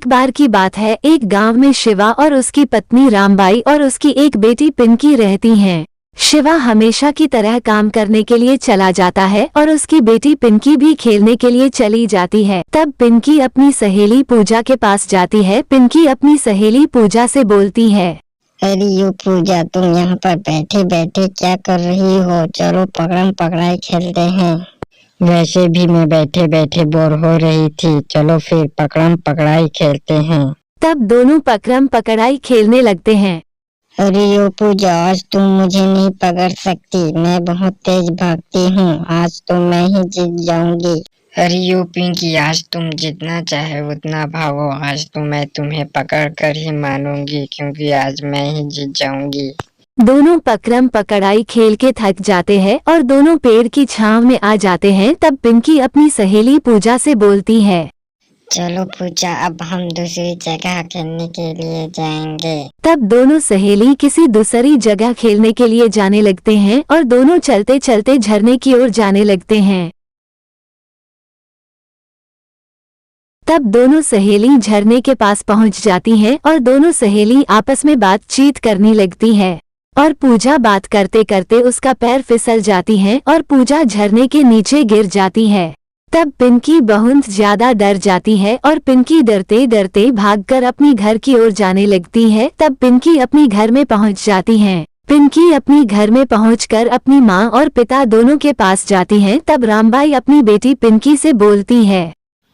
एक बार की बात है, एक गांव में शिवा और उसकी पत्नी रामबाई और उसकी एक बेटी पिंकी रहती हैं। शिवा हमेशा की तरह काम करने के लिए चला जाता है और उसकी बेटी पिंकी भी खेलने के लिए चली जाती है। तब पिंकी अपनी सहेली पूजा के पास जाती है। पिंकी अपनी सहेली पूजा से बोलती है, अरे यो पूजा, तुम यहाँ पर बैठे बैठे क्या कर रही हो? चलो पकड़म पकड़ाई खेलते हैं। वैसे भी मैं बैठे बैठे बोर हो रही थी, चलो फिर पकड़म पकड़ाई खेलते हैं। तब दोनों पकड़म पकड़ाई खेलने लगते हैं। अरे यो पूजा, आज तुम मुझे नहीं पकड़ सकती, मैं बहुत तेज भागती हूँ, आज तो मैं ही जीत जाऊंगी। अरे यो पिंकी, आज तुम जितना चाहे उतना भागो, आज तो मैं तुम्हें पकड़ कर ही मानूंगी, क्योंकि आज मैं ही जीत जाऊंगी। दोनों पकड़म पकड़ाई खेल के थक जाते हैं और दोनों पेड़ की छांव में आ जाते हैं। तब पिंकी अपनी सहेली पूजा से बोलती है, चलो पूजा, अब हम दूसरी जगह खेलने के लिए जाएंगे। तब दोनों सहेली किसी दूसरी जगह खेलने के लिए जाने लगते हैं और दोनों चलते चलते झरने की ओर जाने लगते हैं। तब दोनों सहेली झरने के पास पहुंच जाती हैं और दोनों सहेली आपस में बातचीत करने लगती है और पूजा बात करते करते उसका पैर फिसल जाती है और पूजा झरने के नीचे गिर जाती है। तब पिंकी बहुत ज्यादा डर जाती है और पिंकी डरते डरते भागकर अपनी घर की ओर जाने लगती है। तब पिंकी अपनी घर में पहुंच जाती है। पिंकी अपनी घर में पहुंचकर अपनी माँ और पिता दोनों के पास जाती है। तब रामबाई अपनी बेटी पिंकी से बोलती है,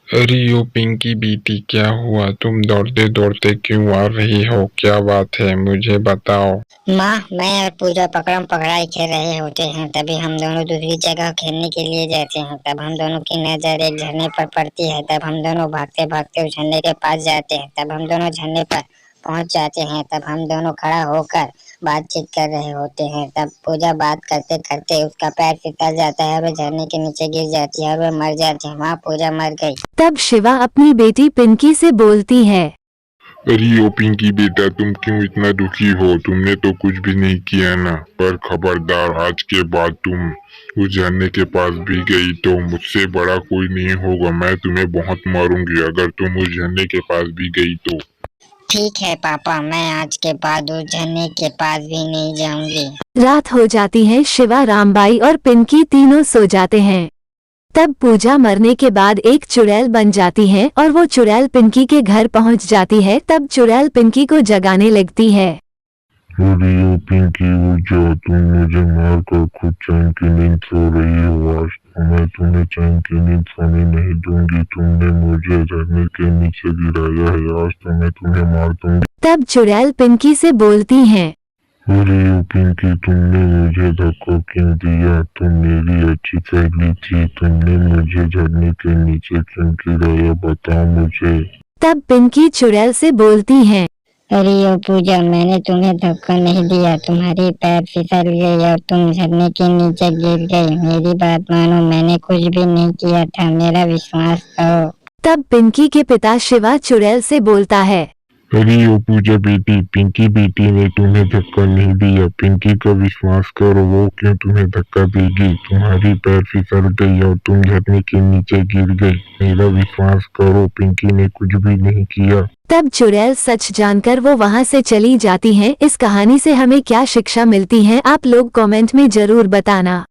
अरे यो पिंकी बेटी, क्या हुआ? तुम दौड़ते दौड़ते क्यों आ रही हो? क्या बात है, मुझे बताओ। माँ, मैं और पूजा पकड़म पकड़ाई खेल रहे होते हैं, तभी हम दोनों दूसरी जगह खेलने के लिए जाते हैं। तब हम दोनों की नजर एक झरने पर पड़ती है। तब हम दोनों भागते भागते उस झरने के पास जाते हैं। तब हम दोनों झरने पर पहुंच जाते हैं। तब हम दोनों खड़ा होकर बातचीत कर रहे होते हैं। तब पूजा बात करते करते उसका पैर फिसल जाता है, वह झरने के नीचे गिर जाती है और वह मर जाती है। वहाँ पूजा मर गई। तब शिवा अपनी बेटी पिंकी से बोलती है, अरे ओ पिंकी बेटा, तुम क्यों इतना दुखी हो? तुमने तो कुछ भी नहीं किया ना। पर खबरदार, आज के बाद तुम उस झरने के पास भी गई तो मुझसे बड़ा कोई नहीं होगा। मैं तुम्हें बहुत मारूंगी अगर तुम उस झरने के पास भी गई तो। ठीक है पापा, मैं आज के बाद उस झरने के पास भी नहीं जाऊंगी। रात हो जाती है। शिवा, रामबाई और पिंकी तीनों सो जाते हैं। तब पूजा मरने के बाद एक चुड़ैल बन जाती है और वो चुड़ैल पिंकी के घर पहुंच जाती है। तब चुड़ैल पिंकी को जगाने लगती है। अरे ओ पिंकी, उठ जाओ, तुम मुझे मार कर खुद चैन की नींद सो रही हो। आज तो मैं तुम्हें चैन की नींद सोने नहीं दूंगी। तुमने मुझे झरने के नीचे गिराया है, आज तो मैं तुम्हें मार दूंगी। तब चुड़ैल पिंकी से बोलती हैं, अरे ओ पिंकी, तुमने मुझे धक्का क्यों दिया? तुम मेरी अच्छी सहेली थी, तुमने मुझे झरने के नीचे क्यों गिराया? बताओ मुझे। तब पिंकी चुड़ैल से बोलती हैं, अरे ओ पूजा, मैंने तुम्हें धक्का नहीं दिया, तुम्हारी पैर फिसल गई और तुम झरने के नीचे गिर गई। मेरी बात मानो, मैंने कुछ भी नहीं किया था, मेरा विश्वास करो। तब पिंकी के पिता शिवा चुड़ैल से बोलता है, अरे ओ पूजा बेटी, पिंकी बेटी ने तुम्हें धक्का नहीं दिया। पिंकी का विश्वास करो, वो क्यों तुम्हें धक्का देगी? तुम्हारी पैर फिसल गई और तुम झरने के नीचे गिर गई। मेरा विश्वास करो, पिंकी ने कुछ भी नहीं किया। तब चुड़ैल सच जानकर वो वहाँ से चली जाती हैं। इस कहानी से हमें क्या शिक्षा मिलती है, आप लोग कमेंट में जरूर बताना।